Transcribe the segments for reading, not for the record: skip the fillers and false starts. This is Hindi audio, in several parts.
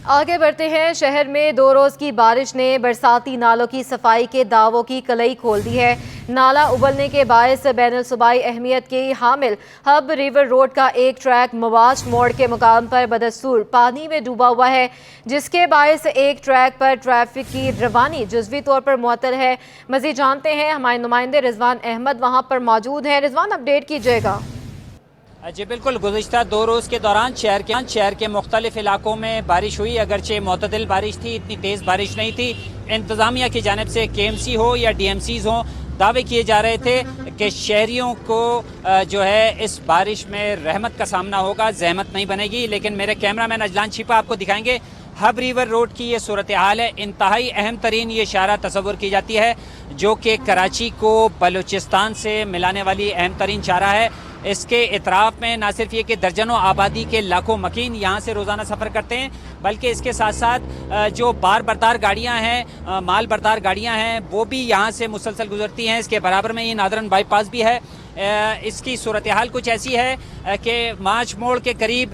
आगे बढ़ते हैं। शहर में 2 रोज की बारिश ने बरसाती नालों की सफाई के दावों की कलई खोल दी है। नाला उबलने के बायस बैनुल सूबाई अहमियत के हामिल हब रिवर रोड का एक ट्रैक मवाज मोड़ के मुकाम पर बदस्तूर पानी में डूबा हुआ है, जिसके बायस एक ट्रैक पर ट्रैफिक की रवानी जुज़वी तौर पर मुअत्तल है। मज़ीद जानते हैं, हमारे नुमाइंदे रिजवान अहमद वहाँ पर मौजूद हैं। रिजवान, अपडेट कीजिएगा। जी बिल्कुल, गुज़िश्ता 2 रोज़ के दौरान शहर के मुख्तलिफ इलाकों में बारिश हुई। अगरचे मोतदिल बारिश थी, इतनी तेज़ बारिश नहीं थी। इंतज़ामिया की जानिब से KMC हो या DMCs हों, दावे किए जा रहे थे कि शहरियों को जो है इस बारिश में रहमत का सामना होगा, जहमत नहीं बनेगी। लेकिन मेरे कैमरामैन अजलान छिपा आपको दिखाएंगे हब रिवर रोड की ये सूरत हाल है। इंतहाई अहम तरीन ये इशारा तस्वुर की जाती है, जो कि कराची को बलूचिस्तान से मिलाने वाली अहम तरीन शाहरा है। इसके इतराफ़ में ना सिर्फ ये कि दर्जनों आबादी के लाखों मकीन यहाँ से रोज़ाना सफ़र करते हैं, बल्कि इसके साथ साथ जो बार बरदार गाड़ियाँ हैं, माल बरदार गाड़ियाँ हैं, वो भी यहाँ से मुसलसल गुजरती हैं। इसके बराबर में ये नादरन बाईपास भी है। इसकी सूरत हाल कुछ ऐसी है कि मार्च मोड़ के करीब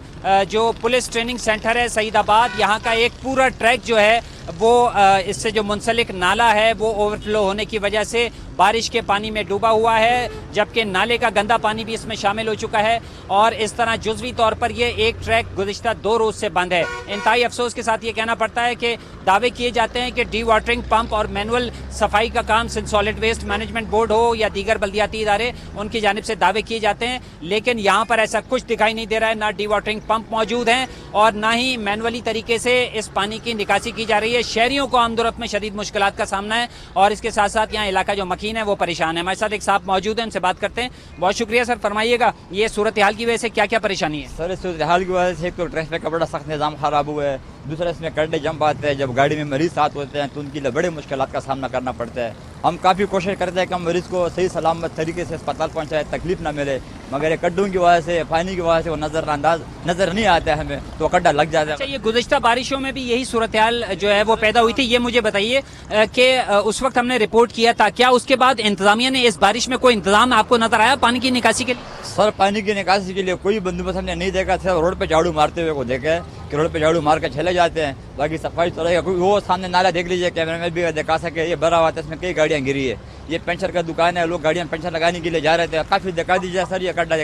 जो पुलिस ट्रेनिंग सेंटर है सईदाबाद, यहाँ का एक पूरा ट्रैक जो है वो इससे जो मुंसलिक नाला है वो ओवरफ्लो होने की वजह से बारिश के पानी में डूबा हुआ है, जबकि नाले का गंदा पानी भी इसमें शामिल हो चुका है। और इस तरह जुज़वी तौर पर ये एक ट्रैक गुज़िश्ता 2 रोज़ से बंद है। इंतहाई अफसोस के साथ ये कहना पड़ता है कि दावे किए जाते हैं कि डी वाटरिंग पंप और मैनुअल सफाई का काम Sindh solid waste management board हो या दीगर बल्दियाती इदारे, उनकी जानिब से दावे किए जाते हैं। लेकिन यहाँ पर ऐसा कुछ दिखाई नहीं दे रहा है। ना डी वाटरिंग पंप मौजूद हैं और ना ही मैनुअली तरीके से इस पानी की निकासी की जा रही है। शहरियों को आमदोरफ्त में शदीद मुश्किलात का सामना है और इसके साथ साथ यहाँ इलाका जो मकीन है वो परेशान है। हमारे साथ एक साहब मौजूद है, उनसे बात करते हैं। बहुत शुक्रिया सर, फरमाइएगा ये सूरत हाल की वजह से क्या क्या परेशानी है? सर, इस सूरत हाल की वजह से एक तो ट्रैफिक का बड़ा सख्त निज़ाम ख़राब हुआ है, दूसरा इसमें गड्ढे जंप आते हैं। जब गाड़ी में मरीज़ साथ होते हैं तो उनके लिए बड़े मुश्किलात का सामना करना पड़ता है। हम काफ़ी कोशिश करते हैं कि हम मरीज़ को सही सलामत तरीके से अस्पताल पहुँचाए, तकलीफ ना मिले, मगर ये गड्ढों की वजह से, पानी की वजह से वो नज़र नहीं आता है हमें, तो गड्ढा लग जाता है। अच्छा, ये गुज़िश्ता बारिशों में भी यही सूरत हाल जो है वो पैदा हुई थी। ये मुझे बताइए कि उस वक्त हमने रिपोर्ट किया था, क्या उसके बाद इंतजामिया ने इस बारिश में कोई इंतजाम आपको नजर आया पानी की निकासी के लिए? सर, पानी की निकासी के लिए कोई बंदोबस्त हमने नहीं देखा। सिर्फ रोड पे झाड़ू मारते हुए को देखा है कि रोड पे झाड़ू मार के चले जाते हैं, बाकी सफाई तो रहेगा। वो सामने नाला देख लीजिए, कैमरे में भी दिखा सके, ये भरा हुआ था, इसमें कई गाड़ियाँ गिरी है। ये पंचर का दुकान है, लोग गाड़ियाँ पंचर लगाने के लिए जा रहे थे। काफ़ी दिखा दीजिए सर, ये गड्ढा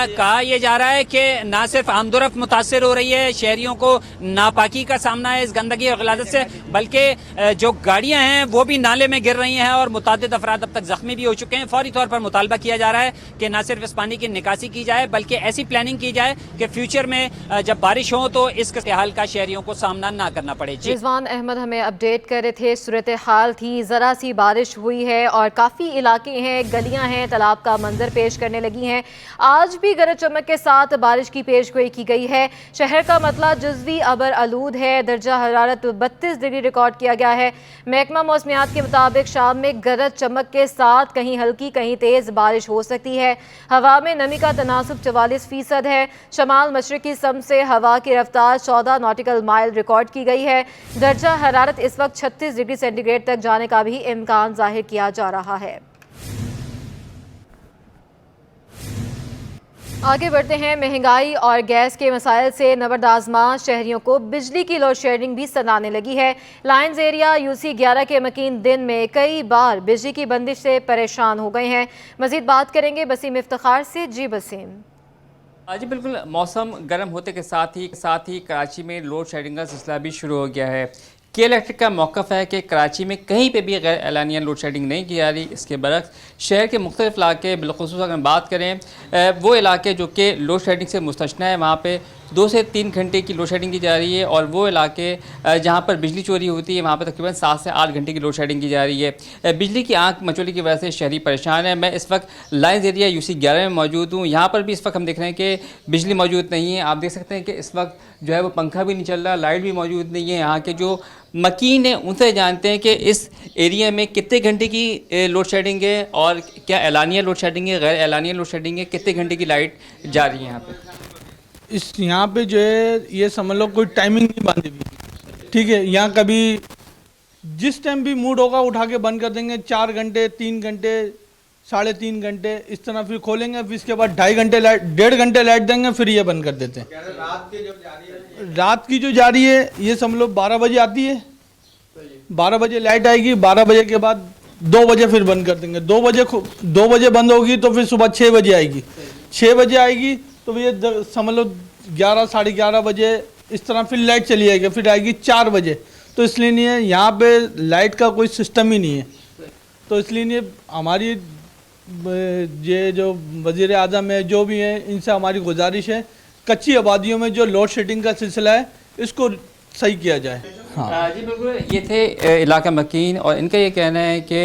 कहा ये जा रहा है कि ना सिर्फ आमदोरफ्त मुतासर हो रही है, शहरियों को नापाकी का सामना है इस गंदगी और गलाजत से, बल्कि जो गाड़ियां हैं वो भी नाले में गिर रही हैं और मुतादिद अफराद अब तक जख्मी भी हो चुके हैं। फौरी तौर पर मुतालबा किया जा रहा है कि ना सिर्फ इस पानी की निकासी की जाए, बल्कि ऐसी प्लानिंग की जाए कि फ्यूचर में जब बारिश हो तो इस हाल का शहरियों को सामना ना करना पड़े। रिजवान अहमद हमें अपडेट कर रहे थे। सूरत हाल थी, ज़रा सी बारिश हुई है और काफ़ी इलाके हैं, गलियां हैं, तालाब का मंजर पेश करने लगी हैं। आज भी गरज चमक के साथ बारिश की पेशगोई की गई है। शहर का मतला जुज़वी अबर आलूद है। दर्जा हरारत 32 डिग्री रिकॉर्ड किया गया है। महकमा मौसमियात के मुताबिक शाम में गरज चमक के साथ कहीं हल्की कहीं तेज़ बारिश हो सकती है। हवा में नमी का तनासुब 44% है। शमाल मशरकी सम से हवा की रफ्तार 14 नॉटिकल माइल रिकॉर्ड की गई है। दर्जा हरारत इस वक्त 36 डिग्री सेंटीग्रेड तक जाने का भी इम्कान जाहिर किया जा रहा है। आगे बढ़ते हैं। महंगाई और गैस के मसाइल से नबरदाजमा शहरियों को बिजली की लोड शेडिंग भी सताने लगी है। लाइन्स एरिया UC11 के मकीन दिन में कई बार बिजली की बंदिश से परेशान हो गए हैं। मजीद बात करेंगे बसीम इफ्तिखार से। जी बसीम। जी बिल्कुल, मौसम गर्म होते के साथ ही कराची में लोड शेडिंग का सिलसिला भी शुरू हो गया है। के इलेक्ट्रिक का मौक़िफ़ है कि कराची में कहीं पे भी गैर एलानिया लोड शेडिंग नहीं की जा रही। इसके बरक्स शहर के मुख्तलिफ इलाके, बिलखुसूस अगर बात करें वो इलाके जो कि लोड शेडिंग से मुस्तस्ना है, वहाँ पे 2 से 3 घंटे की लोड शेडिंग की जा रही है। और वो इलाके जहाँ पर बिजली चोरी होती है वहाँ पर तकरीबन 7 से 8 घंटे की लोड शेडिंग की जा रही है। बिजली की आंख मचोली की वजह से शहरी परेशान है। मैं इस वक्त लाइन्स एरिया UC11 में मौजूद हूँ। यहाँ पर भी इस वक्त हम देख रहे हैं कि बिजली मौजूद नहीं है। आप देख सकते हैं कि इस वक्त जो है वो पंखा भी नहीं चल रहा, लाइट भी मौजूद नहीं है। यहाँ के जो मकीन है उनसे जानते हैं कि इस एरिया में कितने घंटे की लोड शेडिंग है और क्या एलानिया लोड शेडिंग है, गैर एलानिया लोड शेडिंग है, कितने घंटे की लाइट जा रही है यहाँ पे। यहाँ पे जो है ये समझ लो कोई टाइमिंग नहीं बांधी हुई, ठीक है। यहाँ कभी जिस टाइम भी मूड होगा उठा के बंद कर देंगे। 4 घंटे, 3 घंटे, 3.5 घंटे इस तरह फिर खोलेंगे, फिर इसके बाद 2.5 घंटे लाइट, 1.5 घंटे लाइट देंगे, फिर ये बंद कर देते हैं। रात की जो जा रही है ये समझ लो 12 बजे आती है, 12 बजे लाइट आएगी, 12 बजे के बाद 2 बजे फिर बंद कर देंगे। 2 बजे बंद होगी तो फिर सुबह 6 बजे आएगी, 6 बजे आएगी तो ये समझ लो 11 साढ़े 11 बजे इस तरह फिर लाइट चली जाएगी, फिर आएगी 4 बजे। तो इसलिए नहीं है यहाँ पे लाइट का कोई सिस्टम ही नहीं है। तो इसलिए नहीं हमारी ये जो वज़ीर आज़म है जो भी है इनसे हमारी गुजारिश है कच्ची आबादियों में जो लोड शेडिंग का सिलसिला है इसको सही किया जाए। हाँ जी बिल्कुल, ये थे इलाका मकीन और इनका ये कहना है कि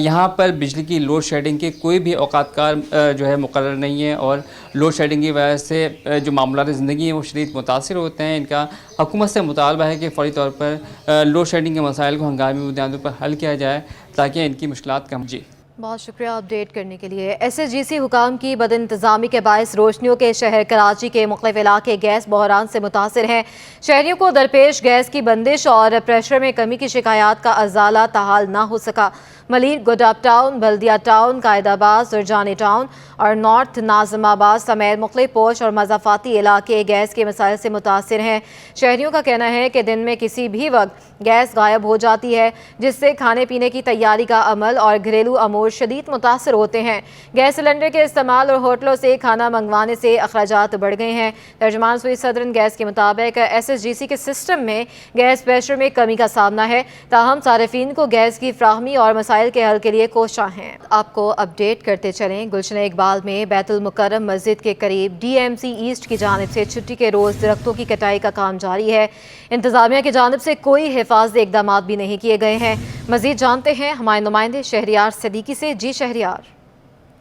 यहाँ पर बिजली की लोड शेडिंग के कोई भी औकातकार जो है मुकर्रर नहीं है और लोड शेडिंग की वजह से जो मामलात ज़िंदगी हैं वो शदीद मुतासिर होते हैं। इनका हुकूमत से मुतालबा है कि फ़ौरी तौर पर लोड शेडिंग के मसाइल को हंगामी बुनियादों पर हल किया जाए ताकि इनकी मुश्किलात कम। जी बहुत शुक्रिया अपडेट करने के लिए। SSGC हुकाम की बदइंतज़ामी के बायस रोशनियों के शहर कराची के मुख्तलिफ इलाके गैस बहरान से मुतासिर हैं। शहरियों को दरपेश गैस की बंदिश और प्रेशर में कमी की शिकायत का अजाला ताहाल ना हो सका। मलिर, गुडाब टाउन, बल्दिया टाउन, कायदाबाद, सुरजानी टाउन और नॉर्थ नाज़िमाबाद समेत मुख्तलिफ पोश और मज़ाफ़ाती इलाके गैस के मसाइल से मुतासिर हैं। शहरियों का कहना है कि दिन में किसी भी वक्त गैस गायब हो जाती है जिससे खाने पीने की तैयारी का अमल और घरेलू अमूर शदीद मुतासर होते हैं। गैस सिलेंडर के इस्तेमाल और होटलों से खाना मंगवाने से अखराजात बढ़ गए हैं। तर्जमान सुई सदरन गैस के मुताबिक SSGC के सिस्टम में गैस प्रेशर में कमी का सामना है, ताहम सारिफीन को गैस की फ्राहमी और मसाइल के हल के लिए कोशां हैं। आपको अपडेट करते चलें, गुलशन इकबाल में बैतुल मुकर्रम मस्जिद के करीब DMC ईस्ट की जानिब से छुट्टी के रोज़ दरख्तों की कटाई का काम जारी है। इंतजामिया की जानिब से कोई हिफाजती इकदाम भी नहीं किए गए हैं। मजीद जानते हैं हमारे नुमाइंदे शहरियार सदीकी से। जी शहरियार।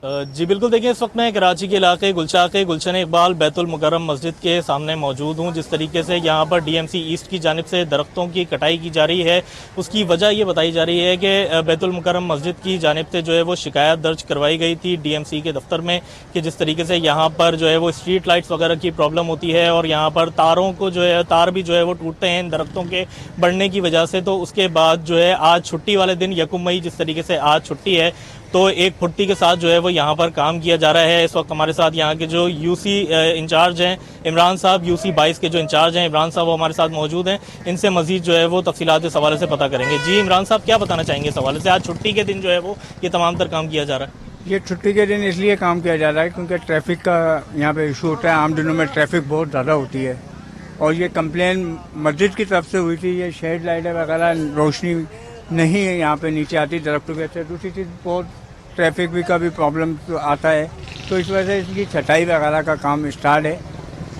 जी बिल्कुल, देखिए इस वक्त मैं कराची के इलाके गुलशन इकबाल बैतुल मुकर्रम मस्जिद के सामने मौजूद हूँ। जिस तरीके से यहाँ पर DMC ईस्ट की जानिब से दरख्तों की कटाई की जा रही है उसकी वजह ये बताई जा रही है कि बैतुल मुकर्रम मस्जिद की जानिब से जो है वो शिकायत दर्ज करवाई गई थी DMC के दफ्तर में कि जिस तरीके से यहाँ पर जो है वो स्ट्रीट लाइट्स वगैरह की प्रॉब्लम होती है और यहाँ पर तारों को जो है तार भी जो है वो टूटते हैं इन दरख्तों के बढ़ने की वजह से। तो उसके बाद जो है आज छुट्टी वाले दिन 1 मई जिस तरीके से आज छुट्टी है तो एक फुर्ती के साथ जो है वो यहाँ पर काम किया जा रहा है। इस वक्त हमारे साथ यहाँ के जो UC इंचार्ज हैं इमरान साहब, UC 22 के जो इंचार्ज हैं इमरान साहब, वो हमारे साथ मौजूद हैं। इनसे मजीद जो है वो तफसीलात इस हवाले से पता करेंगे। जी इमरान साहब, क्या बताना चाहेंगे इस हवाले से? आज छुट्टी के दिन जो है वो ये तमाम तर काम किया जा रहा है। ये छुट्टी के दिन इसलिए काम किया जा रहा है क्योंकि ट्रैफिक का यहाँ पे इशू होता है। आम दिनों में ट्रैफिक बहुत ज़्यादा होती है और ये कंप्लेन मस्जिद की तरफ से हुई थी। ये शेड लाइटें वगैरह रोशनी नहीं है यहाँ पे नीचे आती दरख्तों के। दूसरी चीज़ बहुत ट्रैफिक भी का भी प्रॉब्लम तो आता है, तो इस वजह से इसकी छटाई वगैरह का काम स्टार्ट है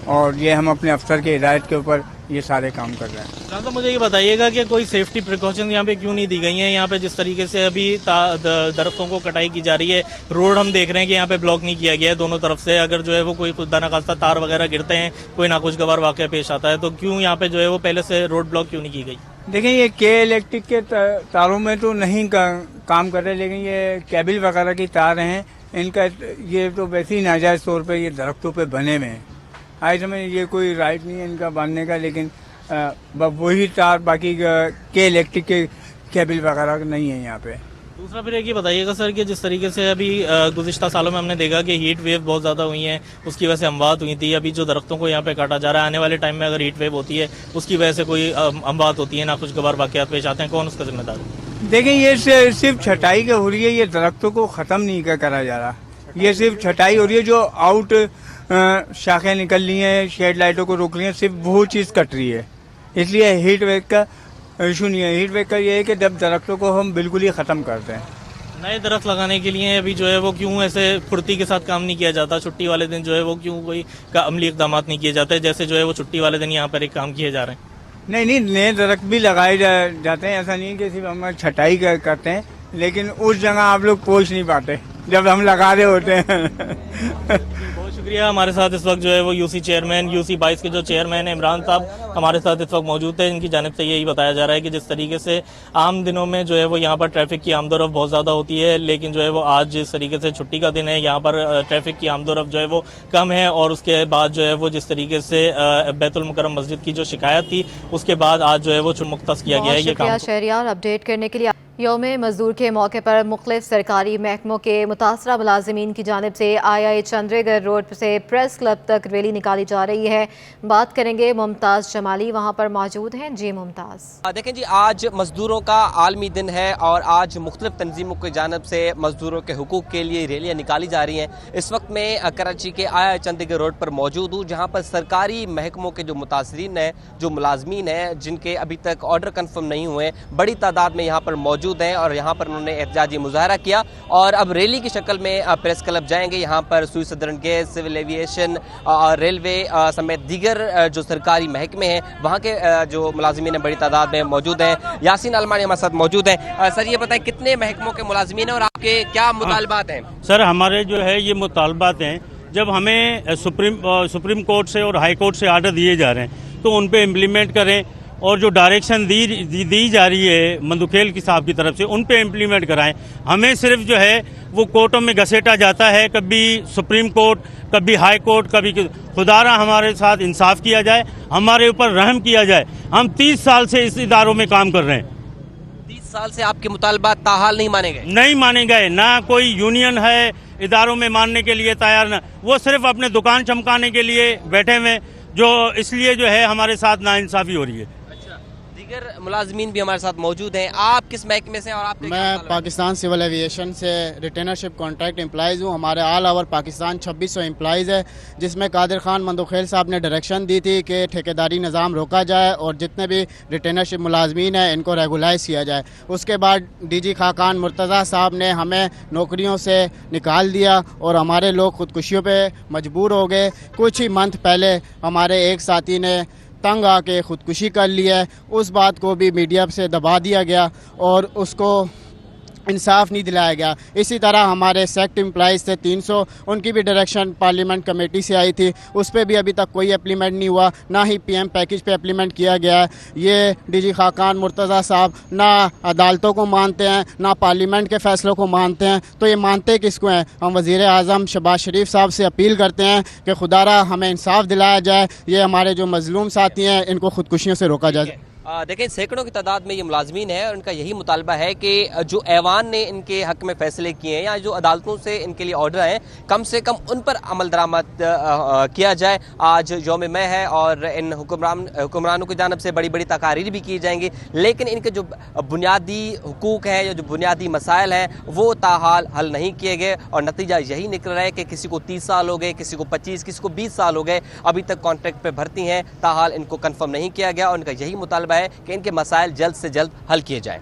और ये हम अपने अफसर के हिदायत के ऊपर ये सारे काम कर रहे हैं। तो मुझे ये बताइएगा कि कोई सेफ्टी प्रिकॉशन यहाँ पे क्यों नहीं दी गई हैं? यहाँ पे जिस तरीके से अभी दरख्तों को कटाई की जा रही है, रोड हम देख रहे हैं कि यहाँ पे ब्लॉक नहीं किया गया है दोनों तरफ से। अगर जो है वो कोई खुदा न खास्ता तार वगैरह गिरते हैं, कोई नाखुशगवार वाक़या पेश आता है, तो क्यों यहाँ पे जो है वो पहले से रोड ब्लॉक क्यों नहीं की गई? देखिए ये के इलेक्ट्रिक के तारों में तो नहीं काम कर रहे, लेकिन ये केबल वगैरह की तार हैं इनका ये तो वैसे ही नाजायज़ तौर पे ये दरख्तों पे बने हुए हैं। आज समय ये कोई राइट नहीं है इनका बांधने का, लेकिन वही तार बाकी के इलेक्ट्रिक के केबल वगैरह नहीं है यहाँ पे। दूसरा फिर एक ये बताइएगा सर कि जिस तरीके से अभी गुज़िश्ता सालों में हमने देखा कि हीट वेव बहुत ज़्यादा हुई हैं, उसकी वजह से अमवात हुई थी। अभी जो दरख्तों को यहाँ पे काटा जा रहा है, आने वाले टाइम में अगर हीट वेव होती है उसकी वजह से कोई अमवात होती है, नाखुशगवार वाक़यात पेश आते हैं, कौन उसका जिम्मेदार है? देखिए ये सिर्फ छटाई के हो रही है, ये दरख्तों को ख़त्म नहीं करा जा रहा। ये सिर्फ छटाई हो रही है, जो आउट शाखें निकल रही हैं, शेड लाइटों को रोक रही हैं, सिर्फ वो चीज़ कट रही है। इसलिए हीट वेव का इशू नहीं है। हीट वेव का ये है कि जब दरख्तों को हम बिल्कुल ही ख़त्म करते हैं। नए दरख्त लगाने के लिए अभी जो है वो क्यों ऐसे फुर्ती के साथ काम नहीं किया जाता? छुट्टी वाले दिन जो है वो क्यों कोई अमली इकदाम नहीं किए जाते, जैसे जो है वो छुट्टी वाले दिन यहाँ पर एक काम किए जा रहे हैं? नहीं, नए दरख्त भी लगाए जाते हैं। ऐसा नहीं है कि सिर्फ हम छटाई करते हैं, लेकिन उस जगह आप लोग पहुँच नहीं पाते जब हम लगा रहे होते हैं। बहुत शुक्रिया। हमारे साथ इस वक्त जो है वो UC चेयरमैन, UC 22 के जो चेयरमैन है इमरान साहब, हमारे साथ इस वक्त मौजूद है। इनकी जानिब से यही बताया जा रहा है कि जिस तरीके से आम दिनों में जो है वो यहाँ पर ट्रैफिक की आमदोरफ्त बहुत ज़्यादा होती है, लेकिन जो है वो आज जिस तरीके से छुट्टी का दिन है यहाँ पर ट्रैफिक की आमदोरफ्त जो है वो कम है। और उसके बाद जो है वो जिस तरीके से बैतुल मुकर्रम मस्जिद की जो शिकायत थी उसके बाद आज जो है वो मुख्तस किया गया है ये काम। शहरियार अपडेट करने के लिए यौम मजदूर के मौके पर मुख्तलिफ सरकारी महकमों के मुतासरा मुलाजमीन की जानिब से आई चंद्रेगढ़ रोड से प्रेस क्लब तक रैली निकाली जा रही है। बात करेंगे मुमताज़ जमाली, वहाँ पर मौजूद हैं। जी मुमताज़। देखें जी, आज मजदूरों का आलमी दिन है और आज मुख्तलिफ तंजीमों की जानिब से मजदूरों के हुकूक के लिए रैलियाँ निकाली जा रही हैं। इस वक्त मैं कराची के आई चंद्रेगढ़ रोड पर मौजूद हूँ, जहाँ पर सरकारी महकमों के जो मुतासरीन हैं, जो मुलाजमीन हैं, जिनके अभी तक ऑर्डर कन्फर्म नहीं हुए, बड़ी तादाद में यहाँ पर मौजूद हैं और यहाँ पर उन्होंने एहतजाजी मुजाहरा किया और अब रैली की शक्ल में प्रेस क्लब जाएंगे। यहाँ पर Sui southern gas, civil aviation, railway समेत दीगर जो सरकारी महकमे हैं वहाँ के जो मुलाजमीन बड़ी तादाद में मौजूद हैं। यासीन अलमानी हमारे साथ मौजूद हैं। सर ये बताएं कितने महकमों के मुलाजमीन हैं और आपके क्या मुतालबात हैं? सर हमारे जो है ये मुतालबात हैं, जब हमें सुप्रीम कोर्ट से और हाई कोर्ट से आर्डर दिए जा रहे हैं तो उन पे इम्प्लीमेंट करें और जो डायरेक्शन दी जा रही है मंदुखेल की साहब की तरफ से उन पे इम्प्लीमेंट कराएं। हमें सिर्फ जो है वो कोर्टों में घसीटा जाता है, कभी सुप्रीम कोर्ट, कभी हाई कोर्ट, कभी खुदारा हमारे साथ इंसाफ किया जाए, हमारे ऊपर रहम किया जाए। हम 30 साल से इस इदारों में काम कर रहे हैं। 30 साल से आपके मुतालबात ताहाल नहीं माने गए? नहीं माने गए, ना कोई यूनियन है इदारों में मानने के लिए तैयार, ना वो सिर्फ अपने दुकान चमकाने के लिए बैठे हुए, जो इसलिए जो है हमारे साथ नाइंसाफी हो रही है। दीगर मुलाजमीन भी हमारे साथ मौजूद हैं। आप किस महकमे से और आप? मैं पाकिस्तान सिविल एविएशन से रिटेनरशिप कॉन्ट्रैक्ट एम्प्लॉइज़ हूँ। हमारे ऑल ओवर पाकिस्तान 2600 एम्प्लॉइज़ है, जिसमें कादिर खान मंदुखेल साहब ने डायरेक्शन दी थी कि ठेकेदारी निज़ाम रोका जाए और जितने भी रिटेनरशिप मुलाजमीन हैं इनको रेगुलाइज किया जाए। उसके बाद DG खाकान मुर्तज़ा साहब ने हमें नौकरियों से निकाल दिया और हमारे लोग खुदकुशियों पर मजबूर हो गए। कुछ ही मंथ पहले हमारे एक साथी ने तंग आके ख़ुदकुशी कर लिया है। उस बात को भी मीडिया से दबा दिया गया और उसको इंसाफ नहीं दिलाया गया। इसी तरह हमारे सेक्ट एम्प्लॉइज़ थे 300, उनकी भी डायरेक्शन पार्लियामेंट कमेटी से आई थी, उस पर भी अभी तक कोई एप्लीमेंट नहीं हुआ, ना ही PM पैकेज पे एप्लीमेंट किया गया है। ये DG खाकान मुर्तज़ा साहब ना अदालतों को मानते हैं, ना पार्लियामेंट के फ़ैसलों को मानते हैं, तो ये मानते किसको हैं? हम वज़ीर आज़म शहबाज शरीफ साहब से अपील करते हैं कि खुदारा हमें इंसाफ दिलाया जाए, ये हमारे जो मजलूम साथी हैं इनको खुदकुशियों से रोका जाए। देखें, सैकड़ों की तादाद में ये मुलाजमीन है और इनका यही मुतालबा है कि जो ऐवान ने इनके हक में फैसले किए हैं या जो अदालतों से इनके लिए ऑर्डर हैं, कम से कम उन पर अमल दरामद किया जाए। आज यौम मैं है और इन हुक्मरानों की जानब से बड़ी बड़ी तकारीर भी की जाएंगी, लेकिन इनके जो बुनियादी हुकूक हैं या जो बुनियादी मसाइल हैं वो ताहाल हल नहीं किए गए और नतीजा यही निकल रहा है कि किसी को 30 साल हो गए, किसी को 25, किसी को 20 साल हो गए, अभी तक कॉन्ट्रैक्ट पे भर्ती हैं, ताहाल इनको कन्फर्म नहीं किया गया और इनका यही मुतालबा है कि इनके मसाइल जल्द से जल्द हल किए जाएं।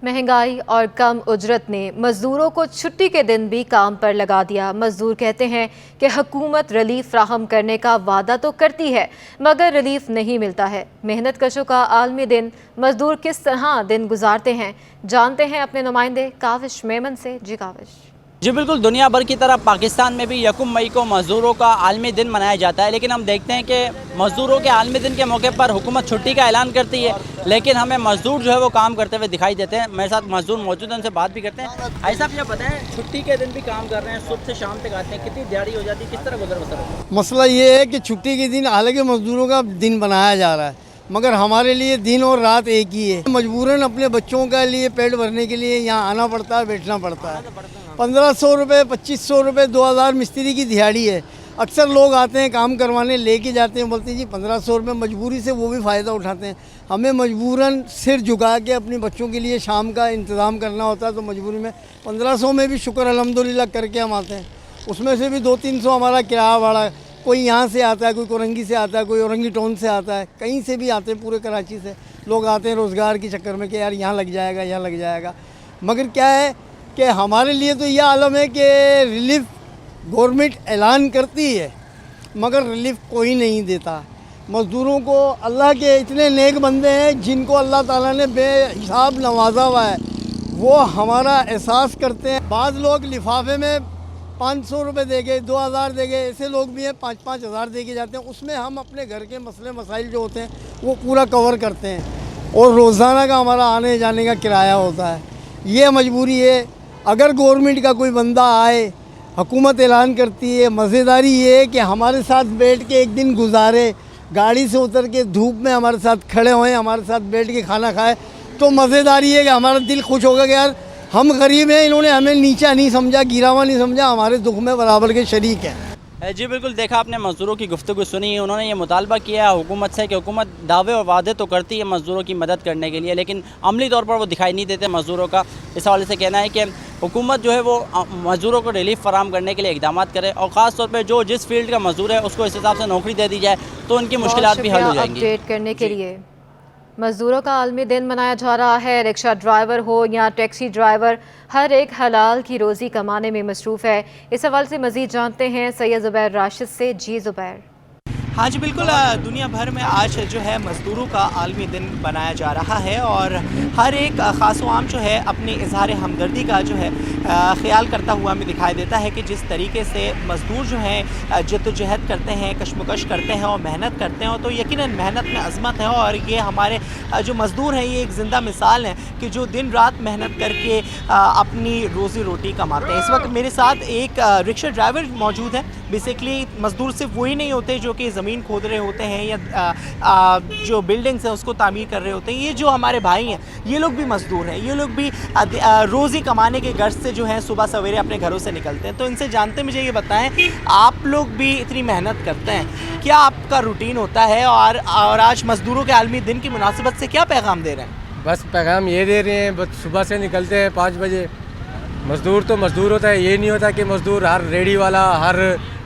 महंगाई और कम उजरत ने मजदूरों को छुट्टी के दिन भी काम पर लगा दिया। मजदूर कहते हैं कि हुकूमत रिलीफ फ्राहम करने का वादा तो करती है मगर रिलीफ नहीं मिलता है। मेहनत कशों का आलमी दिन, मजदूर किस तरह दिन गुजारते हैं, जानते हैं अपने नुमाइंदे काविश मेमन से। जी काविश। जी बिल्कुल, दुनिया भर की तरह पाकिस्तान में भी 1 मई को मज़दूरों का आलमी दिन मनाया जाता है, लेकिन हम देखते हैं कि मज़दूरों के आलमी दिन के मौके पर हुकूमत छुट्टी का ऐलान करती है, लेकिन हमें मज़दूर जो है वो काम करते हुए दिखाई देते हैं। मेरे साथ मज़दूर मौजूद हैं, उनसे बात भी करते हैं। ऐसा आप ये बताएं, छुट्टी के दिन भी काम कर रहे हैं, सुबह से शाम तक आते हैं, कितनी दिहाड़ी हो जाती है, किस तरह गुजर बसर होता है? मसला ये है कि छुट्टी के दिन हालांकि मजदूरों का दिन बनाया जा रहा है, मगर हमारे लिए दिन और रात एक ही है। मजबूरन अपने बच्चों के लिए पेट भरने के लिए यहाँ आना पड़ता है, बैठना पड़ता है। 1500 रुपये, 2500 रुपये, 2000 मिस्त्री की दिहाड़ी है। अक्सर लोग आते हैं काम करवाने, लेके जाते हैं, बोलते हैं जी 1500 रुपये, मजबूरी से वो भी फ़ायदा उठाते हैं। हमें मजबूरन सिर झुका के अपने बच्चों के लिए शाम का इंतज़ाम करना होता है, तो मजबूरी में 1500 में भी शुक्र अल्हम्दुलिल्लाह करके हम आते हैं। उसमें से भी 200-300 हमारा किराया भाड़ा, कोई यहाँ से आता है, कोई कोरंगी से आता है, कोई औरंगी टाउन से आता है, कहीं से भी आते हैं, पूरे कराची से लोग आते हैं रोज़गार के चक्कर में कि यार यहाँ लग जाएगा, यहाँ लग जाएगा। मगर क्या है कि हमारे लिए तो यह आलम है कि रिलीफ गवर्नमेंट ऐलान करती है मगर रिलीफ कोई नहीं देता। मज़दूरों को अल्लाह के इतने नेक बंदे हैं जिनको अल्लाह ताला ने बेहिसाब नवाजा हुआ है, वो हमारा एहसास करते हैं। बाद लोग लिफाफे में 500 रुपये देंगे, 2000 देंगे, ऐसे लोग भी हैं 5-5 हज़ार दे के जाते हैं। उसमें हम अपने घर के मसले मसाइल जो होते हैं वो पूरा कवर करते हैं और रोज़ाना का हमारा आने जाने का किराया होता है। ये मजबूरी है। अगर गवर्नमेंट का कोई बंदा आए, हुकूमत ऐलान करती है, मज़ेदारी ये है कि हमारे साथ बैठ के एक दिन गुजारे, गाड़ी से उतर के धूप में हमारे साथ खड़े होएं, हमारे साथ बैठ के खाना खाए, तो मज़ेदारी है कि हमारा दिल खुश होगा कि यार हम गरीब हैं, इन्होंने हमें नीचा नहीं समझा, गिरावा नहीं समझा, हमारे दुख में बराबर के शरीक हैं। जी बिल्कुल, देखा आपने मज़दूरों की गुफ्तगू सुनी। उन्होंने ये मुतालबा किया है हुकूमत से कि हुकूमत दावे और वादे तो करती है मज़दूरों की मदद करने के लिए, लेकिन अमली तौर पर वो दिखाई नहीं देते मज़दूरों का। इस हवाले से कहना है कि हुकूमत जो है वो मज़दूरों को रिलीफ फराम करने के लिए इक़दाम करे और ख़ास तौर पर जो जिस फील्ड का मज़दूर है उसको इस हिसाब से नौकरी दे दी जाए तो उनकी मुश्किलात भी हल हो जाएंगी। अपडेट करने के लिए मज़दूरों का आलमी दिन मनाया जा रहा है। रिक्शा ड्राइवर हो या टैक्सी ड्राइवर, हर एक हलाल की रोज़ी कमाने में मसरूफ़ है। इस हवाले से मज़ीद जानते हैं सैयद ज़ुबैर राशिद से। जी ज़ुबैर। हाँ जी बिल्कुल, दुनिया भर में आज जो है मज़दूरों का आलमी दिन बनाया जा रहा है और हर एक ख़ास आम जो है अपनी इज़हार हमदर्दी का जो है ख्याल करता हुआ हमें दिखाई देता है कि जिस तरीके से मज़दूर जो हैं जद्दोजहद करते हैं, कशमकश करते हैं और मेहनत करते हैं, तो यकीनन मेहनत में अज़मत है और ये हमारे जो मज़दूर हैं ये एक ज़िंदा मिसाल है कि जो दिन रात मेहनत करके अपनी रोज़ी रोटी कमाते हैं। इस वक्त मेरे साथ एक रिक्शा ड्राइवर मौजूद है। बेसिकली मज़दूर सिर्फ वही नहीं होते जो कि ज़मीन खोद रहे होते हैं या जो बिल्डिंग्स हैं उसको तामीर कर रहे होते हैं। ये जो हमारे भाई हैं ये लोग भी मज़दूर हैं, ये लोग भी रोज़ी कमाने के गर्ज से जो है सुबह सवेरे अपने घरों से निकलते हैं। तो इनसे जानते मुझे ये बताएं, आप लोग भी इतनी मेहनत करते हैं, क्या आपका रूटीन होता है और आज मज़दूरों के आलमी दिन की मुनासिबत से क्या पैगाम दे रहे हैं? बस पैगाम ये दे रहे हैं, बस सुबह से निकलते हैं 5 बजे। मज़दूर तो मज़दूर होता है, ये नहीं होता कि मज़दूर हर रेडी वाला, हर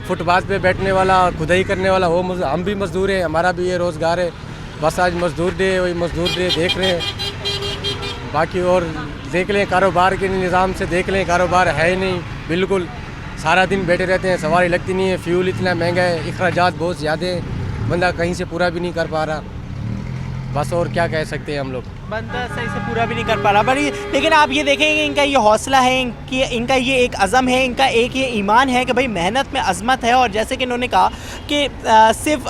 फुटपाथ पे बैठने वाला, खुदाई करने वाला वो हम भी मज़दूर हैं, हमारा भी ये रोज़गार है। बस आज मज़दूर डे, वही मज़दूर डे देख रहे हैं। बाकी और देख लें कारोबार के निज़ाम से देख लें, कारोबार है ही नहीं बिल्कुल। सारा दिन बैठे रहते हैं, सवारी लगती नहीं है, फ्यूल इतना महंगा है, अखराजात बहुत ज़्यादा है, बंदा कहीं से पूरा भी नहीं कर पा रहा। बस और क्या कह सकते हैं हम लोग, बंदा सही से पूरा भी नहीं कर पा रहा। बड़ी लेकिन आप ये देखेंगे इनका ये हौसला है, इनका ये एक अज़म है, इनका एक ये ईमान है कि भाई मेहनत में अज़मत है। और जैसे कि इन्होंने कहा कि सिर्फ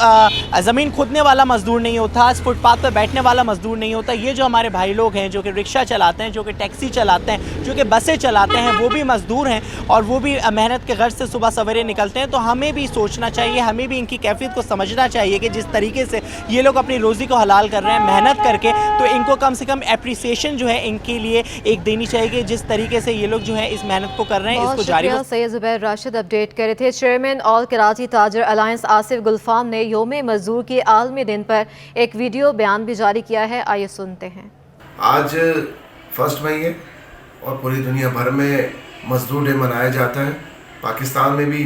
ज़मीन खोदने वाला मज़दूर नहीं होता, फुटपाथ पर बैठने वाला मज़दूर नहीं होता। ये जो हमारे भाई लोग हैं जो कि रिक्शा चलाते हैं, जो कि टैक्सी चलाते हैं, जो कि बसें चलाते हैं, वो भी मज़दूर हैं और वो भी मेहनत के गर्ज से सुबह सवेरे निकलते हैं। तो हमें भी सोचना चाहिए, हमें भी इनकी कैफियत को समझना चाहिए कि जिस तरीके से ये लोग अपनी रोज़ी को हलाल कर रहे हैं मेहनत करके, तो इनको कम से कम एप्रिसिएशन जो है इनके लिए एक देनी चाहिए कि जिस तरीके से ये लोग जो है इस मेहनत को कर रहे हैं इसको जारी रखें। सैयद ज़ुबैर राशिद अपडेट कर रहे थे। चेयरमैन ऑल कराची ताजर अलायंस आसिफ गुलफाम ने योम मज़दूर के आलमी दिन पर एक वीडियो बयान भी जारी किया है, आइए सुनते हैं। आज 1 मई है और पूरी दुनिया भर में मज़दूर डे मनाया जाता है। पाकिस्तान में भी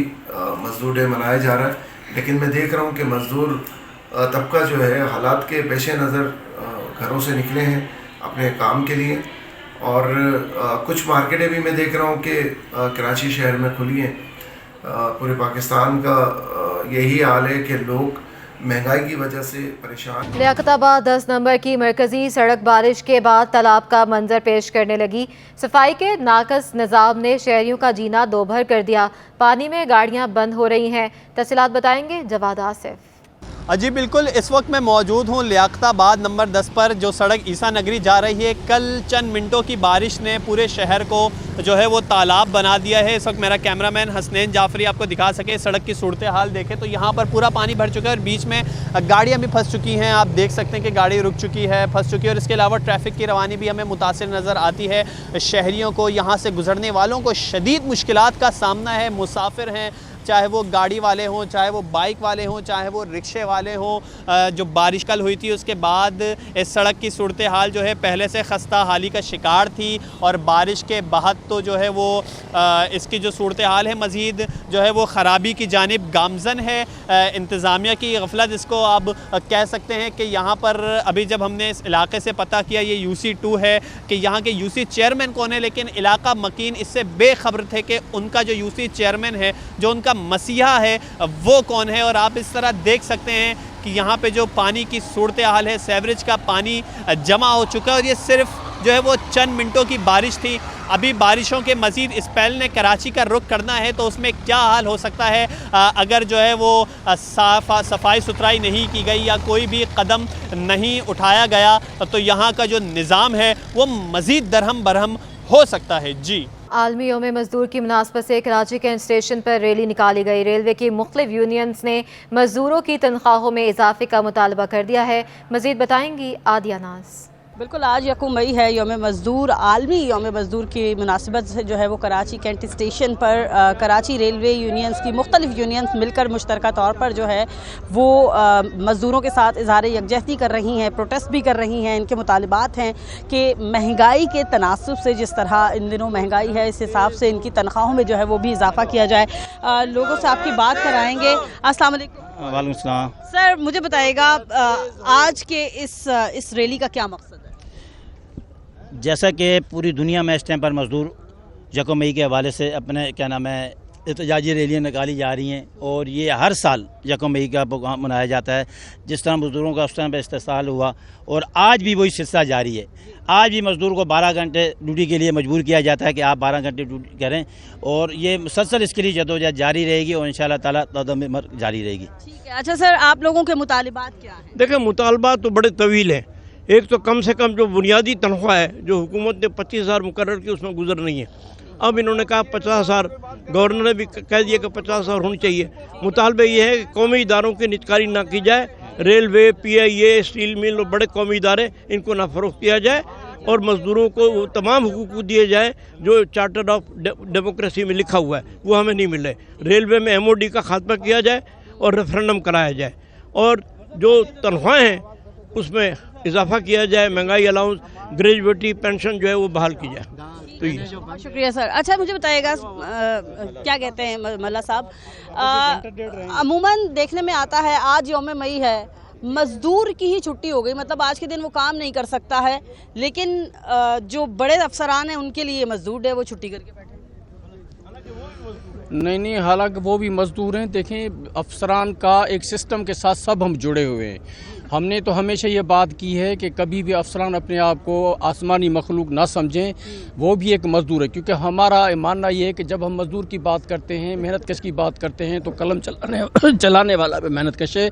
मज़दूर डे मनाया जा रहा है, लेकिन मैं देख रहा हूँ कि मज़दूर तबका जो है हालात के पेश नज़र घरों से निकले हैं अपने काम के लिए। और कुछ मार्केटें भी मैं देख रहा हूँ कि कराची शहर में खुली हैं। पूरे पाकिस्तान का यही हाल है कि लोग महंगाई की वजह से परेशान। लियाकताबाद 10 नंबर की मरकजी सड़क बारिश के बाद तालाब का मंजर पेश करने लगी। सफाई के नाकस निज़ाम ने शहरियों का जीना दोभर कर दिया। पानी में गाड़ियां बंद हो रही हैं। तफसीलात बताएंगे जवाद आसिफ। जी बिल्कुल, इस वक्त मैं मौजूद हूँ लियाकताबाद नंबर 10 पर, जो सड़क ईसा नगरी जा रही है। कल चंद मिनटों की बारिश ने पूरे शहर को जो है वो तालाब बना दिया है। इस वक्त मेरा कैमरामैन हसनैन जाफरी आपको दिखा सके सड़क की सूरत हाल देखें तो यहाँ पर पूरा पानी भर चुका है और बीच में गाड़ियाँ भी फंस चुकी हैं। आप देख सकते हैं कि गाड़ी रुक चुकी है, फंस चुकी है और इसके अलावा ट्रैफिक की रवानी भी हमें मुतासिर नज़र आती है। शहरियों को, यहाँ से गुजरने वालों को शदीद मुश्किलात का सामना है। मुसाफिर हैं, चाहे वो गाड़ी वाले हों, चाहे वो बाइक वाले हों, चाहे वो रिक्शे वाले हों। जो बारिश कल हुई थी उसके बाद इस सड़क की सूरत हाल जो है पहले से खस्ता हाली का शिकार थी और बारिश के बाद तो जो है वो इसकी जो सूरत हाल है मज़ीद जो है वो ख़राबी की जानिब गामज़न है। इंतज़ामिया की गफलत इसको आप कह सकते हैं कि यहाँ पर अभी जब हमने इस इलाके से पता किया, ये UC2 है कि यहाँ के UC चेयरमैन कौन है, लेकिन इलाका मकीन इससे बेखबर थे कि उनका जो UC चेयरमैन है, जो उनका मसीहा है, वो कौन है। और आप इस तरह देख सकते हैं कि यहाँ पे जो पानी की सूरत हाल है, सेवरेज का पानी जमा हो चुका है और ये सिर्फ जो है वो चंद मिनटों की बारिश थी अभी बारिशों के मज़ीद स्पेल ने कराची का रुख करना है तो उसमें क्या हाल हो सकता है अगर जो है वो सफाई सुथराई नहीं की गई या कोई भी कदम नहीं उठाया गया तो यहाँ का जो निज़ाम है वो मज़ीद दरहम बरहम हो सकता है। जी, आलमी यौम मजदूर की मुनासबत से कराची कैंट स्टेशन पर रैली निकाली गई। रेलवे की मुख्तलिफ यूनियंस ने मजदूरों की तनख्वाहों में इजाफे का मुतालबा कर दिया है। मज़ीद बताएंगी आदिया नाज। बिल्कुल, आज यकूम मई है, यौम मज़दूर। आलमी यौम मज़दूर की मुनासिबत से जो है वो कराची कैंट स्टेशन पर कराची रेलवे यूनियंस की मुख्तलिफ यूनियंस मिलकर मुश्तरका तौर पर जो है वो मज़दूरों के साथ इज़हार यकजहती कर रही हैं, प्रोटेस्ट भी कर रही हैं। इनके मुतालबात हैं कि महंगाई के तनासुब से, जिस तरह इन दिनों महंगाई है, इस हिसाब से इनकी तनख्वाहों में जो है वो भी इजाफा किया जाए। लोगों से आपकी बात कराएँगे। अस्सलाम वालेकुम। वालेकुम सलाम। सर, मुझे बताइएगा आज के इस रैली का क्या मकसद है? जैसा कि पूरी दुनिया में इस टाइम पर मज़दूर यकम मई के हवाले से अपने क्या नाम है एहतजाजी रैलियाँ निकाली जा रही हैं और ये हर साल यकम मई का प्रोग्राम मनाया जाता है। जिस तरह मज़दूरों का उस टाइम पर इस्तेसाल हुआ और आज भी वही सिलसिला जारी है। आज भी मज़दूर को 12 घंटे ड्यूटी के लिए मजबूर किया जाता है कि आप 12 घंटे ड्यूटी करें और ये मुसलसल इसके लिए जदोजहद जारी रहेगी और इंशाअल्लाह ताला तदम जारी रहेगी। ठीक है। अच्छा सर, आप लोगों के मुतालिबात क्या हैं? देखिए, मुतालबात तो बड़े तवील हैं। एक तो कम से कम जो बुनियादी तनख्वाह है जो हुकूमत ने 25,000 मुकर्रर की उसमें गुजर नहीं है। अब इन्होंने कहा 50,000, गवर्नर ने भी कह दिया कि 50,000 होनी चाहिए। मुतालबा ये है कि कौमी इदारों की निजकारी ना की जाए। रेलवे, PIA, स्टील मिल और बड़े कौमी इदारे, इनको ना फ़रोख्त किया जाए और मज़दूरों को वो तमाम हुकूक दिए जाए जो चार्टर ऑफ डेमोक्रेसी में लिखा हुआ है, वो हमें नहीं मिल रहे। रेलवे में MOD का खात्मा किया जाए और रेफरेंडम कराया जाए और जो तनख्वाहें हैं उसमें इजाफा किया जाए। महंगाई अलाउंस, ग्रेजुएटी पेंशन जो है वो बहाल की जाए। तो ये शुक्रिया सर। अच्छा, मुझे बताइएगा क्या कहते हैं मल्ला साहब, अमूमन देखने में आता है आज यौम मई है, मजदूर की ही छुट्टी हो गई, मतलब आज के दिन वो काम नहीं कर सकता है, लेकिन जो बड़े अफसरान हैं उनके लिए मजदूर है वो छुट्टी करके बैठे। नहीं, हालांकि वो भी मजदूर हैं। देखें, अफसरान का एक सिस्टम के साथ सब हम जुड़े हुए हैं। हमने तो हमेशा ये बात की है कि कभी भी अफसरान अपने आप को आसमानी मखलूक ना समझें, वो भी एक मज़दूर है। क्योंकि हमारा मानना ये है कि जब हम मज़दूर की बात करते हैं, मेहनत कश की बात करते हैं, तो कलम चलाने वाला भी मेहनत कश है,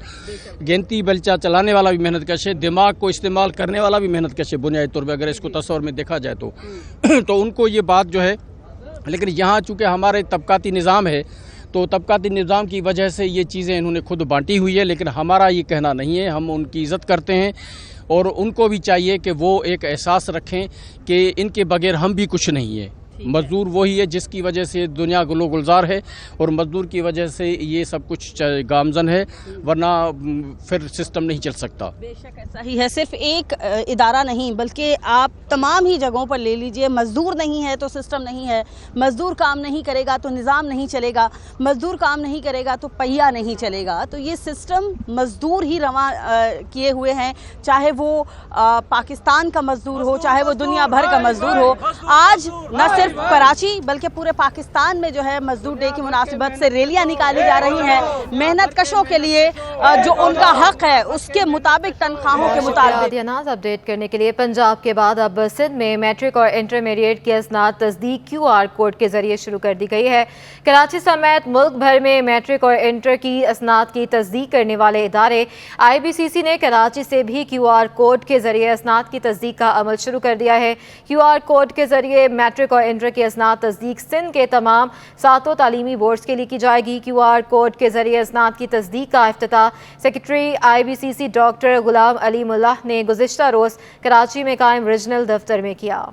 गेंती बल्चा चलाने वाला भी मेहनत कश है, दिमाग को इस्तेमाल करने वाला भी मेहनत कश है बुनियादी तौर पर, अगर इसको तस्वर में देखा जाए तो उनको ये बात जो है। लेकिन यहाँ चूँकि हमारे तबकाती निज़ाम है तो तबकाती निज़ाम की वजह से ये चीज़ें इन्होंने खुद बांटी हुई है, लेकिन हमारा ये कहना नहीं है। हम उनकी इज़्ज़त करते हैं और उनको भी चाहिए कि वो एक एहसास रखें कि इनके बगैर हम भी कुछ नहीं है। मज़दूर वही है जिसकी वजह से दुनिया गुलो गुलजार है और मज़दूर की वजह से ये सब कुछ गामजन है, वरना फिर सिस्टम नहीं चल सकता। बेशक ऐसा ही है। सिर्फ एक इदारा नहीं बल्कि आप तमाम ही जगहों पर ले लीजिए, मज़दूर नहीं है तो सिस्टम नहीं है, मज़दूर काम नहीं करेगा तो निज़ाम नहीं चलेगा, मज़दूर काम नहीं करेगा तो पहिया नहीं चलेगा। तो ये सिस्टम मज़दूर ही रवा किए हुए हैं, चाहे वो पाकिस्तान का मज़दूर हो, चाहे वो दुनिया भर का मज़दूर हो। आज न सिर्फ कराची बल्कि पूरे पाकिस्तान में जो है मजदूर डे की मुनासिबत से रैलियां निकाली जा रही हैं मेहनत कशों के लिए, जो उनका हक है उसके मुताबिक तनख्वाहों के मुताबिक। अपडेट करने के लिए पंजाब के बाद अब सिंध में मैट्रिक और इंटरमीडिएट की असनाद तस्दीक QR कोड के जरिए शुरू कर दी गई है। कराची समेत मुल्क भर में मैट्रिक और इंटर की असनाद की तस्दीक करने वाले इदारे IBCC ने कराची से भी QR कोड के जरिए असनाद की तस्दीक का अमल शुरू कर दिया है। QR कोड के जरिए मैट्रिक और इंटर की असनाद तस्दीक सिंध के तमाम 7 तालीमी बोर्ड्स के लिए की जाएगी। QR कोड के जरिए असनाद की तस्दीक का इफ्तिताह secretary IBCC doctor Ghulam Ali Mullah ने गुज़िश्ता रोज़ कराची में कायम रीजनल दफ्तर में किया।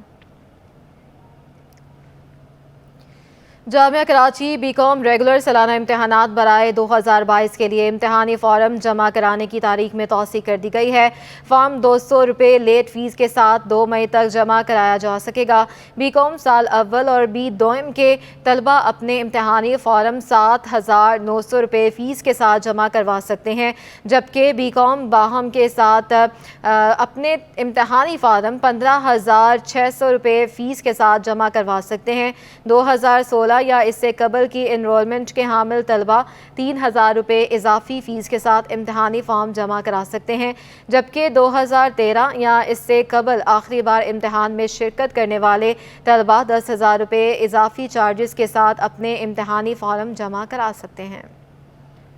जामिया कराची BCom रेगुलर सालाना इम्तहानात बराए 2022 के लिए इम्तहानी फ़ॉर्म जमा कराने की तारीख में तौसी कर दी गई है। फ़ॉर्म 200 रुपये लेट फ़ीस के साथ 2 मई तक जमा कराया जा सकेगा। BCom साल अव्वल और B दोइम के तलबा अपने इम्तहानी फ़ॉर्म 7,900 रुपये फ़ीस के साथ जमा करवा सकते हैं, जबकि BCom बाहम के साथ अपने इम्तहानी फ़ॉर्म 15,600 रुपये फ़ीस के साथ जमा करवा सकते हैं। 2016 2016 या इससे कबल की इनरोलमेंट के हामिल तलबा 3,000 रुपये इजाफी फ़ीस के साथ इम्तहानी फॉर्म जमा करा सकते हैं, जबकि 2013 या इससे कबल आखिरी बार इम्तहान में शिरकत करने वाले तलबा 10,000 रुपये इजाफी चार्जेस के साथ अपने इम्तहानी फॉर्म जमा करा सकते हैं।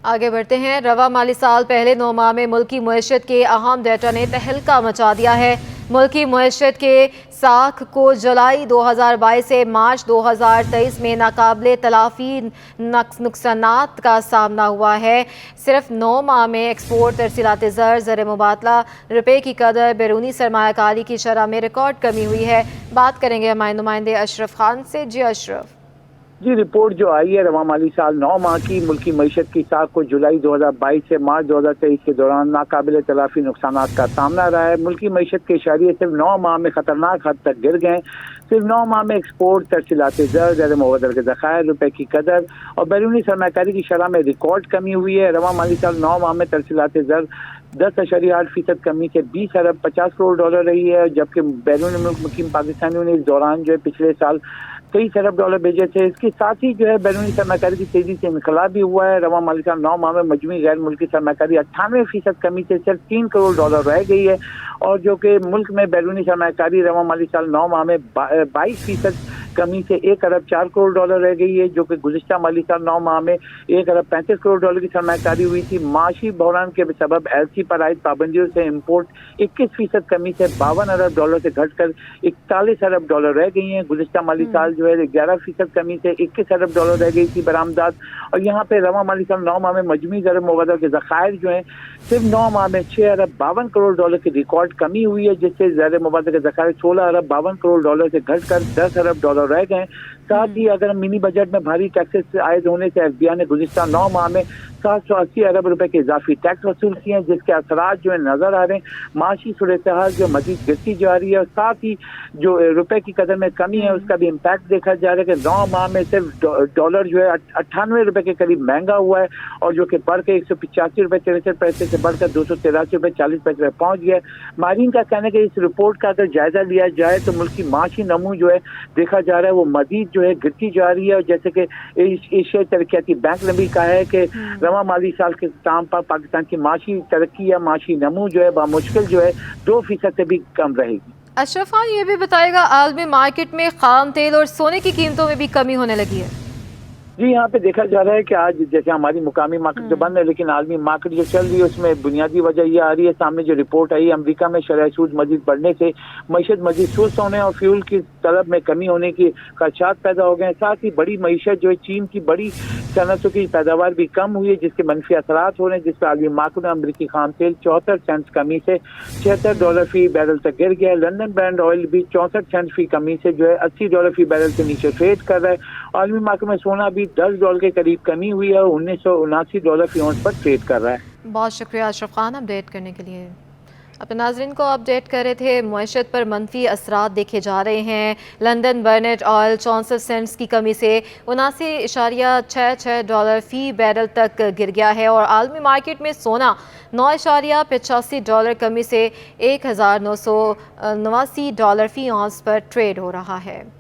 आगे बढ़ते हैं। रवा माली साल पहले 9 माह में मुल्की मईशत के अहम डेटा ने तहलका मचा दिया है। मुल्की मईशत के साख को जुलाई 2022 से मार्च 2023 में नाकाबिले तलाफी नुकसानात का सामना हुआ है। सिर्फ 9 माह में एक्सपोर्ट, तरसीलात ज़र, ज़र मुबादला, रुपये की कदर, बैरूनी सरमायाकारी की शरह में रिकॉर्ड कमी हुई है। बात करेंगे हमारे नुमाइंदे अशरफ खान से। जी अशरफ। जी, रिपोर्ट जो आई है रवा माली साल 9 माह की मुल्की मईशत की साख को जुलाई 2022 से मार्च 2023 के दौरान नाकाबिले तलाफी नुकसानात का सामना रहा है। मुल्की मईशत के इशारिये सिर्फ 9 माह में खतरनाक हद तक गिर गए। सिर्फ 9 माह में एक्सपोर्ट, तरसीलात ज़र, ज़र मुबादला के ज़खायर, रुपये की कदर और बैरूनी सरमायाकारी की शरह में रिकॉर्ड कमी हुई है। रवा माली साल 9 माह में तरसीलात ज़र 10.8% कमी से 20 अरब 50 करोड़ डॉलर रही है, जबकि बैरून मुल्क मुकीम पाकिस्तानियों ने इस दौरान जो है पिछले साल 23 अरब डॉलर भेजे थे। इसके साथ ही जो है बैरूनी सरमायाकारी की तेजी से इनकलाब भी हुआ है। रवा माली साल 9 माह में मजमूई गैर मुल्की सरमायाकारी 98% कमी से सिर्फ 3 करोड़ डॉलर रह गई है, और जो कि मुल्क में बैरूनी सरमायाकारी रवा माली साल 9 माह में 22% कमी से 1 अरब 4 करोड़ डॉलर रह गई है, जो कि गुज़िश्ता माली साल 9 माह में 1 अरब 35 करोड़ डॉलर की सरमायाकारी हुई थी। माशी बहरान के सबब एलसी पर आयद पाबंदियों से इम्पोर्ट 21% कमी से 52 अरब डॉलर से घटकर 41 अरब डॉलर रह गई हैं। गुज़िश्ता माली साल जो है 11% कमी से 21 अरब डॉलर रह गई थी बरामदात। और यहाँ पे रवा माली साल 9 माह में मजमूई ज़र मुबादला के ज़खायर जो है सिर्फ 9 माह में 6 अरब 52 करोड़ डॉलर की रिकॉर्ड कमी हुई है, जिससे ज़र मुबादला के ज़खायर 16 अरब 52 करोड़ डॉलर से घटकर 10 अरब डॉलर रह गए। साथ ही अगर मिनी बजट में भारी टैक्सेस आयद होने से एफबीआई ने गुज़िश्ता 9 माह में 780 अरब रुपए के इजाफी टैक्स वसूल किए हैं, जिसके असरात जो है नजर आ रहे हैं। माशी सूरत हाल जो मजीद गिरती जा रही है, और साथ ही जो रुपए की कदर में कमी है उसका भी इम्पैक्ट देखा जा रहा है कि 9 माह में सिर्फ डॉलर जो है 98 रुपए के करीब महंगा हुआ है, और जो कि बढ़ के 185 रुपए 63 पैसे से बढ़कर 283 रुपए 40 पैसे पर पहुंच गया। माहिरीन का कहना है कि इस रिपोर्ट का अगर जायजा लिया जाए तो मुल्क की माशी नमू जो है देखा जा रहा है वो मजीद जो है गिरती जा रही है। और जैसे कि एशियाई तरक्याती बैंक ने भी कहा है कि रवा माली साल के इख्तिताम पर पाकिस्तान की माशी तरक्की या माशी नमू जो है बामुश्किल जो है 2% से भी कम रहेगी। अशरफ खान, ये भी बताएगा आलमी मार्केट में खाम तेल और सोने की कीमतों में भी कमी होने लगी है। जी, यहाँ पे देखा जा रहा है कि आज जैसे हमारी मुकामी मार्केट तो बंद है, लेकिन आलमी मार्केट जो चल रही है उसमें बुनियादी वजह ये आ रही है। सामने जो रिपोर्ट आई अमेरिका में शरह सूद मजीद बढ़ने से मईशत मजीद सुस्त होने और फ्यूल की तलब में कमी होने की खदशात पैदा हो गए। साथ ही बड़ी मईशत जो है चीन की बड़ी सनतों की पैदावार भी कम हुई है, जिसके मनफी असरात हो रहे हैं, जिस पर आलमी मार्केट में अमरीकी खाम तेल 74 सेंट कमी से $76 फी बैरल तक गिर गया है। लंदन ब्रांड ऑयल भी 64 सेंट फी कमी से जो है $80 फी बैरल से नीचे ट्रेड कर रहा है। आलमी मार्केट में सोना भी $10 के करीब कमी हुई है और $1979 फी औंस पर ट्रेड कर रहा है। बहुत शुक्रिया अशरफ खान अपडेट करने के लिए। अपने नाज़रीन को अपडेट कर रहे थे। मईशत पर मनफी असरात देखे जा रहे हैं। लंदन बर्नेट ऑयल 64 सेंट्स की कमी से $79.66 फ़ी बैरल तक गिर गया है, और आलमी मार्केट में सोना $9.85 कमी से $1,989 फ़ी औंस पर ट्रेड हो रहा है।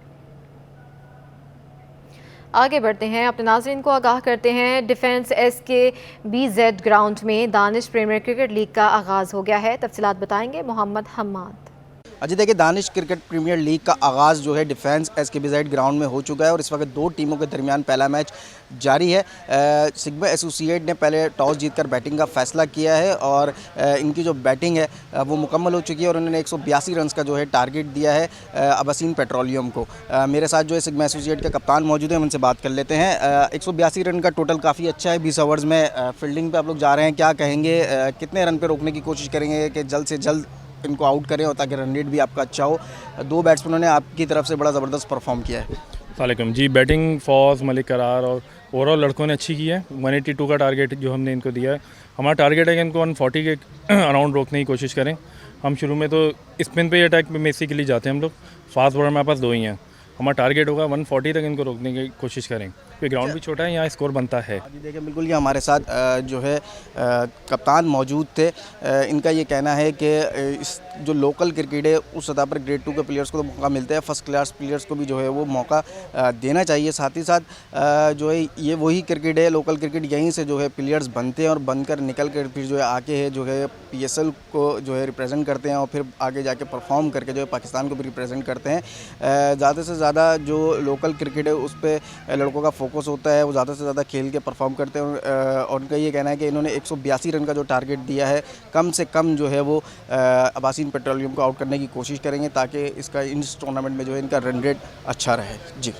आगे बढ़ते हैं, अपने नाज़रीन को आगाह करते हैं। डिफेंस SKBZ ग्राउंड में दानिश प्रीमियर क्रिकेट लीग का आगाज़ हो गया है। तफसीलात बताएंगे मोहम्मद हम्माद। अजी देखिए, दानिश क्रिकेट प्रीमियर लीग का आगाज़ जो है डिफेंस SKBZ ग्राउंड में हो चुका है, और इस वक्त 2 टीमों के दरमियान पहला मैच जारी है। सिग्मा एसोसिएट ने पहले टॉस जीतकर बैटिंग का फैसला किया है, और इनकी जो बैटिंग है वो मुकम्मल हो चुकी है, और उन्होंने 182 रन का जो है टारगेट दिया है अबसीन पेट्रोलियम को। मेरे साथ जो है सिग्मा एसोसिएट के कप्तान मौजूद हैं, उनसे बात कर लेते हैं। 182 रन का टोटल काफ़ी अच्छा है। 20 ओवर्स में फील्डिंग पर आप लोग जा रहे हैं, क्या कहेंगे, कितने रन पर रोकने की कोशिश करेंगे कि जल्द से जल्द इनको आउट करें और ताकि रन रेट भी आपका अच्छा हो? 2 बैट्समैनों ने आपकी तरफ से बड़ा ज़बरदस्त परफॉर्म किया है। वालेकुम जी। बैटिंग फौज, मलिक करार और ओवरऑल लड़कों ने अच्छी की है। 182 का टारगेट जो हमने इनको दिया है, हमारा टारगेट है कि इनको 140 के अराउंड रोकने की कोशिश करें। हम शुरू में तो स्पिन पे अटैक में बेसिकली जाते हैं हम लोग। फास्ट बॉलर हमारे पास 2 ही हैं। हमारा टारगेट होगा 140 तक इनको रोकने की कोशिश करें। क्योंकि ग्राउंड भी छोटा है, यहाँ स्कोर बनता है। जी देखिए बिल्कुल, ये हमारे साथ जो है कप्तान मौजूद थे। इनका ये कहना है कि इस जो लोकल क्रिकेट है उस सतह पर ग्रेड 2 के प्लेयर्स को तो मौका मिलता है, फर्स्ट क्लास प्लेयर्स को भी जो है वो मौका देना चाहिए। साथ ही साथ जो है ये वही क्रिकेट है, लोकल क्रिकेट, यहीं से जो है प्लेयर्स बनते हैं और बनकर निकल कर फिर जो है आके है जो है PSL को जो है रिप्रेजेंट करते हैं और फिर आगे जाके परफॉर्म करके जो है पाकिस्तान को भी रिप्रेजेंट करते हैं। ज़्यादा से ज़्यादा जो लोकल क्रिकेट है उस पर लड़कों का फोकस होता है, वो ज़्यादा से ज़्यादा खेल के परफॉर्म करते हैं। और उनका ये कहना है कि इन्होंने 182 रन का जो टारगेट दिया है, कम से कम जो है वो अब्बासिन पेट्रोलियम को आउट करने की कोशिश करेंगे ताकि इसका इस टूर्नामेंट में जो है इनका रन रेट अच्छा रहे। जी।